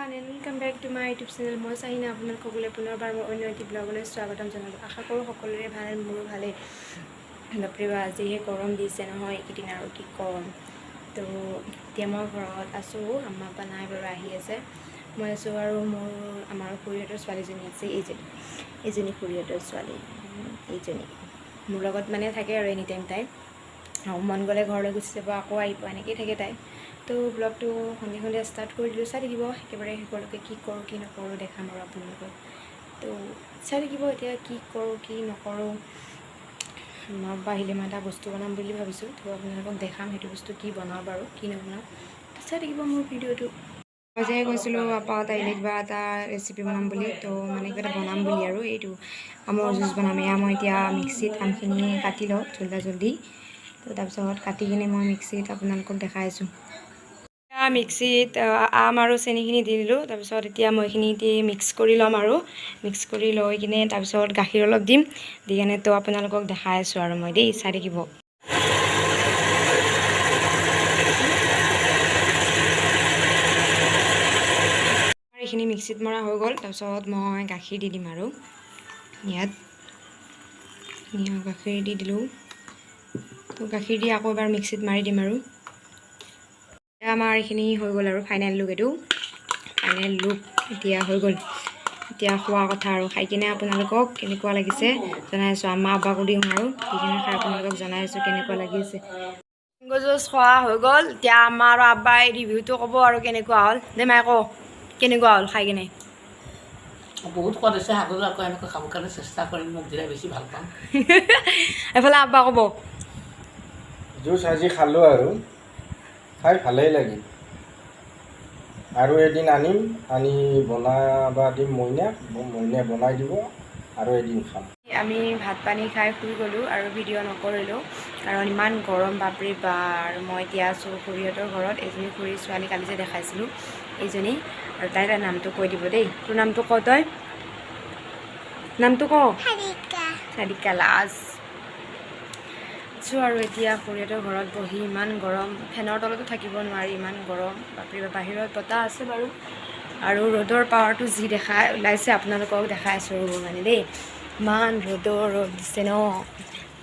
everyone and welcome back to my YouTube channel. মই Sahina Rahman সকলোকে পুনৰবাৰ মই অন্য এটি ব্লগলৈ স্বাগতম জনালোঁ। আশা কৰোঁ সকলোৰে ভাল, মোৰো ভালেই। বাপৰেবা আজিহে গৰম দিছে নহয়, এইকেইদিন আৰু কি কম। তো এতিয়া মই ঘৰত আছোঁ, আম্মা বা নাই বাৰু আহি আছে। মই আছোঁ আৰু আমাৰ খুৰীহঁতৰ ছোৱালীজনী আছে, এইজনী খুৰীহঁতৰ ছোৱালী, এইজনী মোৰ লগত মানে থাকে আৰু এনি টাইম তাই। মন গ'লে ঘৰলৈ গুচি যাব, আকৌ আহিব, এনেকৈয়ে থাকে তাই। তো ব্লগটো সন্ধিয়া ষ্টাৰ্ট কৰি দিলোঁ, চাই থাকিব একেবাৰে শেষলৈকে। কি কৰোঁ কি নকৰোঁ দেখাম আৰু আপোনালোকক। তো চাই থাকিব এতিয়া কি কৰোঁ কি নকৰোঁ। মই আহিলে মই এটা বস্তু বনাম বুলি ভাবিছোঁ, তো আপোনালোকক দেখাম সেইটো বস্তু কি বনাওঁ বাৰু কি নবনাওঁ। চাই থাকিব মোৰ ভিডিঅ'টো। মই যে কৈছিলোঁ আপাহঁত আহিলে কিবা এটা ৰেচিপি বনাম বুলি, তো মানে কিবা এটা বনাম বুলি আৰু এইটো আমৰ জুচ বনাম। এয়া মই এতিয়া মিক্সিত আমখিনি কাটি লওঁ জল্দি। তো তাৰপিছত কাটি কিনে মই মিক্সিত আপোনালোকক দেখাই আছোঁ। মিক্সিত আম আৰু চেনিখিনি দি দিলোঁ। তাৰপিছত এতিয়া মই এইখিনি দি মিক্স কৰি ল'ম আৰু মিক্স কৰি লৈ কিনে তাৰপিছত গাখীৰ অলপ দিম, দি কিনে তো আপোনালোকক দেখাই আছোঁ আৰু মই দেই, চাই থাকিব। এইখিনি মিক্সিত মৰা হৈ গ'ল। তাৰপিছত মই গাখীৰ দি দিম আৰু ইয়াত গাখীৰ দি দিলোঁ। তো গাখীৰ দি আকৌ এবাৰ মিক্সিত মাৰি দিম আৰু আমাৰ এইখিনি হৈ গ'ল আৰু ফাইনেল লুক। এইটো ফাইনেল লুক এতিয়া হৈ গ'ল। এতিয়া খোৱা কথা আৰু খাই কিনে আপোনালোকক কেনেকুৱা লাগিছে জনাই আছোঁ। আম্মা আব্বাকো দিওঁ আৰু দি কিনে খাই আপোনালোকক জনাই আছোঁ কেনেকুৱা লাগিছে। মেংগ' জুচ খোৱা হৈ গ'ল। এতিয়া আম্মা আৰু আব্বাই ৰিভিউটো ক'ব আৰু কেনেকুৱা হ'ল। দে মাই কওঁ কেনেকুৱা হ'ল খাই কিনে। বহুত সোৱাদ হৈছে। আগলৈ আকৌ এনেকৈ খাবৰ কাৰণে চেষ্টা কৰিম, মোক দিলে বেছি ভাল পাম। এফালে আব্বা ক'ব জুচ আজি খালোঁ আৰু খাই ভালেই লাগিল। আৰু এদিন আনিম, আনি বনাব দিম মইনাক বনাই দিব আৰু এদিন খাম। আমি ভাত পানী খাই শুই গ'লোঁ আৰু ভিডিঅ' নকৰিলোঁ কাৰণ ইমান গৰম বাপৰে বা। আৰু মই এতিয়া আছোঁ খুৰীহঁতৰ ঘৰত। এজনী খুৰীৰ ছোৱালী কালি যে দেখাইছিলোঁ এইজনী, আৰু তাইৰ নামটো কৈ দিব দেই। তোৰ নামটো ক, তই নামটো ক। চাৰিকা লাজ আছোঁ আৰু এতিয়া খুৰীহঁতৰ ঘৰত বহি। ইমান গৰম, ফেনৰ তলতো থাকিব নোৱাৰি, ইমান গৰম বাপৰে বা। বাহিৰত বতাহ আছে বাৰু, আৰু ৰ'দৰ পাৱাৰটো যি ওলাইছে আপোনালোকক দেখাই আছোঁ ৰ'ব মানে দেই। ইমান ৰ'দ দিছে ন,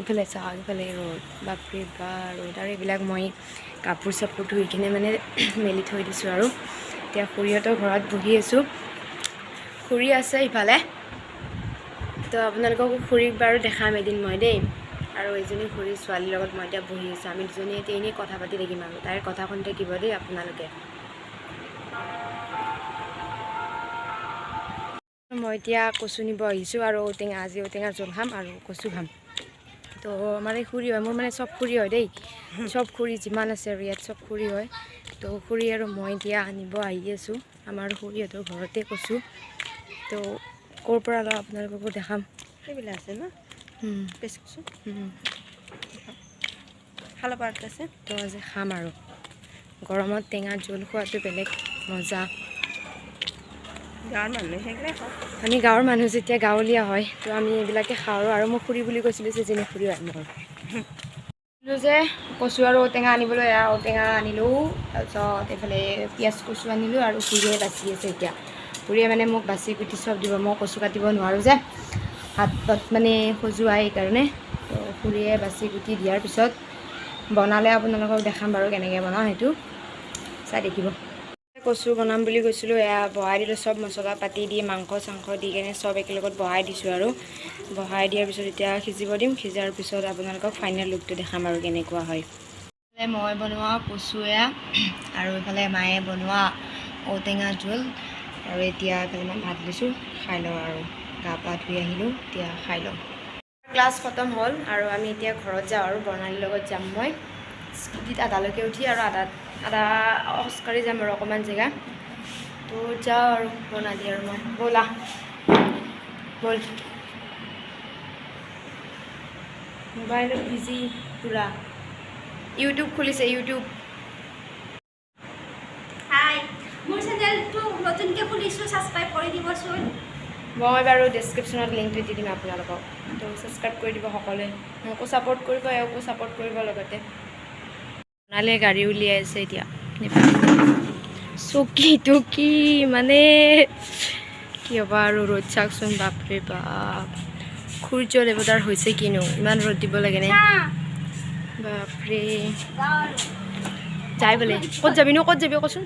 ইফালে চাওক ইফালে ৰ'দ বাপৰে বা ৰ'দ। আৰু এইবিলাক মই কাপোৰ চাপোৰ ধুই কিনে মানে মেলি থৈ দিছোঁ আৰু এতিয়া খুৰীহঁতৰ ঘৰত বহি আছোঁ। খুৰী আছে ইফালে, তো আপোনালোককো খুৰীক বাৰু দেখাম এদিন মই দেই। আৰু এইজনী খুৰীৰ ছোৱালীৰ লগত মই এতিয়া বহি আছোঁ। আমি দুজনীয়ে এতিয়া এনেই কথা পাতি থাকিম আৰু তাইৰ কথা শুনি থাকিব দেই আপোনালোকে। মই এতিয়া কচু নিব আহিছোঁ আৰু ঔটেঙা, আজি ঔটেঙা জোল খাম আৰু কচু খাম। তো আমাৰ এই খুৰী হয়, মোৰ মানে চব খুৰী হয় দেই, চব খুৰী যিমান আছে আৰু ইয়াত চব খুৰী হয়। তো খুৰী আৰু মই এতিয়া আনিব আহি আছোঁ আমাৰ খুৰীহঁতৰ ঘৰতে কচু। তো ক'ৰ পৰা লওঁ আপোনালোককো দেখাম। এইবিলাক আছে ন পেষ্ট কচু খালা পাত আছে। তো আজি খাম আৰু গৰমত টেঙা জোল খোৱাটো বেলেগ মজা। গাঁৱৰ মানুহে সেইগিলাই খাওঁ। আমি গাঁৱৰ মানুহ যেতিয়া গাঁৱলীয়া হয়, তো আমি এইবিলাকে খাওঁ। আৰু মই খুৰী বুলি কৈছিলোঁ যে যেনে খুৰী হয় মোৰ যে কচু আৰু ঔটেঙা আনিবলৈ। এয়া ঔটেঙা আনিলোঁ, তাৰপিছত এইফালে পিঁয়াজ কচু আনিলোঁ আৰু খুৰীয়ে বাচি আছে এতিয়া। খুৰীয়ে মানে মোক বাচি কুটি চব দিব, মই কচু কাটিব নোৱাৰোঁ যে হাতত মানে খজুৱাই, সেইকাৰণে। তো খুৰীয়ে বাচি কুটি দিয়াৰ পিছত বনালে আপোনালোকক দেখাম বাৰু কেনেকৈ বনাওঁ, সেইটো চাই থাকিব। কচু বনাম বুলি কৈছিলোঁ, এয়া বহাই দিলোঁ চব মছলা পাতি দি, মাংস চাংস দি কেনে চব একেলগত বহাই দিছোঁ। আৰু বহাই দিয়াৰ পিছত এতিয়া সিজিব দিম। সিজাৰ পিছত আপোনালোকক ফাইনেল লুকটো দেখাম আৰু কেনেকুৱা হয়। মই বনোৱা কচু এয়া, আৰু এইফালে মায়ে বনোৱা ঔটেঙা জোল। আৰু এতিয়া এইফালে মই ভাত দিছোঁ, খাই লওঁ আৰু গা পা ধুই আহিলোঁ, এতিয়া খাই লওঁ। ক্লাছ খতম হ'ল আৰু আমি এতিয়া ঘৰত যাওঁ আৰু বৰ্ণালীৰ লগত যাম মই স্কুটিত আধালৈকে উঠি, আৰু আধা খোজকাঢ়ি যাম আৰু অকণমান জেগা। তো যাওঁ আৰু বৰ্ণালী আৰু মই, ব'লা ব'ল। মোবাইলত বিজি পুৰা, ইউটিউব খুলিছে ইউটিউব। হাই, মোৰ চেনেলটো নতুনকৈ খুলিছোঁ, ছাবস্ক্ৰাইব কৰি দিবচোন। মই বাৰু ডেছক্ৰিপশ্যনত লিংকটো দি দিম আপোনালোকক, তো ছাবস্ক্ৰাইব কৰি দিব সকলোৱে। মোকো ছাপোৰ্ট কৰিব, এওঁকো ছাপোৰ্ট কৰিব লগতে। বৰ্ণালীয়ে গাড়ী উলিয়াই আছে এতিয়া, চকীটো কি মানে কি হ'ব আৰু ৰ'দ চাওকচোন বাপৰে বাপ সূৰ্য দেৱতাৰ হৈছে কিনো ইমান ৰ'দ দিব লাগেনে বাপৰে যাই বোলে ক'ত যাবি কচোন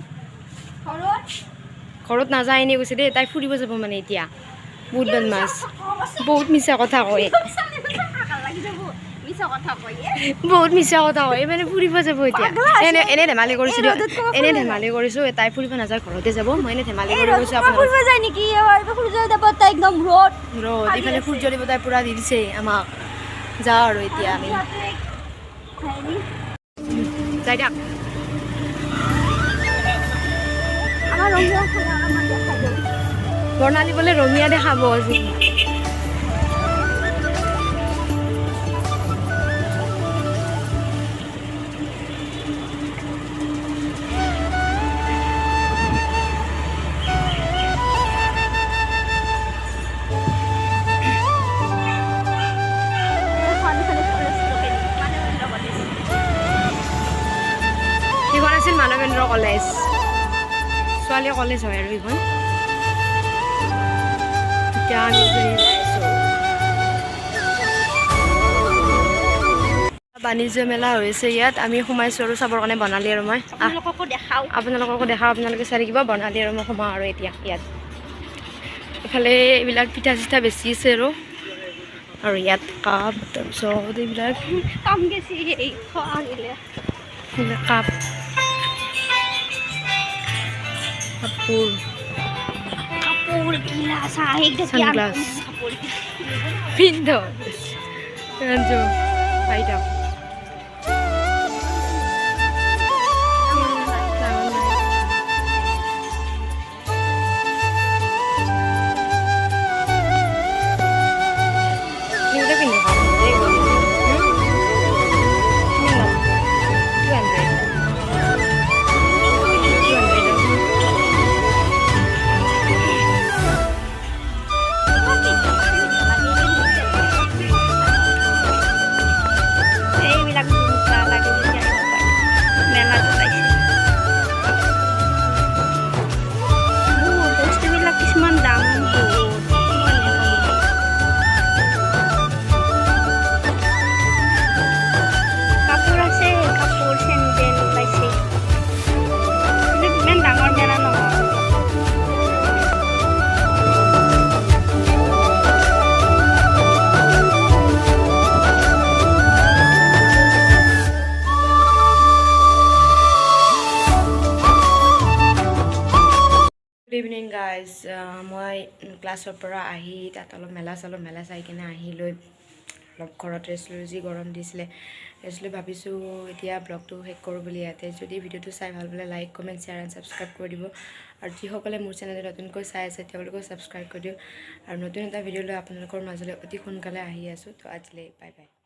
ঘৰত নাযায় এনেই কৈছে দেই তাই ফুৰিব যাব মানে এতিয়া বহুত বদমাছ বহুত মিছা কথা কয় বহুত মিছা কথা কয় মানে ফুৰিব যাব এতিয়া এনে ধেমালি কৰিছোঁ দিয়ক এনে ধেমালি কৰিছোঁ তাই ফুৰিব নাযায় ঘৰতে যাব মই এনে ধেমালি কৰি কৈছোঁ আপোনালোক ৰ'দ ইফালে সূৰ্য দেৱতাই পূৰা দি দিছে আমাক যাওঁ আৰু এতিয়া আমি যাই দিয়ক বৰ্ণালী বোলে ৰঙীয়া দেখাব আজি সেইখন আছিল মানৱেন্দ্ৰ কলেজ ছোৱালী কলেজ হয় আৰু এইখন এতিয়া আমি বাণিজ্য মেলা হৈছে ইয়াত আমি সোমাইছোঁ আৰু চাবৰ কাৰণে বৰ্ণালী আৰু মই আপোনালোককো দেখাওঁ আপোনালোকে চাই থাকিব বৰ্ণালী আৰু মই সোমাওঁ আৰু এতিয়া ইয়াত এইফালে এইবিলাক পিঠা চিঠা বেছি আছে আৰু ইয়াত কাপ তাৰপিছত এইবিলাক কাপ সানগ্লাস পিন্ধ পাইটা Good evening guys, মই ক্লাছৰ পৰা আহি তাত অলপ মেলা চাই কিনে আহি লৈ অলপ ঘৰত ৰেষ্ট লৈ যি গৰম দিছিলে ৰেষ্ট লৈ ভাবিছোঁ এতিয়া ব্লগটো শেষ কৰোঁ বুলি ইয়াতে যদি ভিডিঅ'টো চাই ভাল পালে like comment share and subscribe কৰি দিব আৰু যিসকলে মোৰ চেনেলটো নতুনকৈ চাই আছে তেওঁলোকেও ছাবস্ক্ৰাইব কৰি দিওঁ আৰু নতুন এটা ভিডিঅ' লৈ আপোনালোকৰ মাজলৈ অতি সোনকালে আহি আছোঁ তো আজিলৈ বাই বাই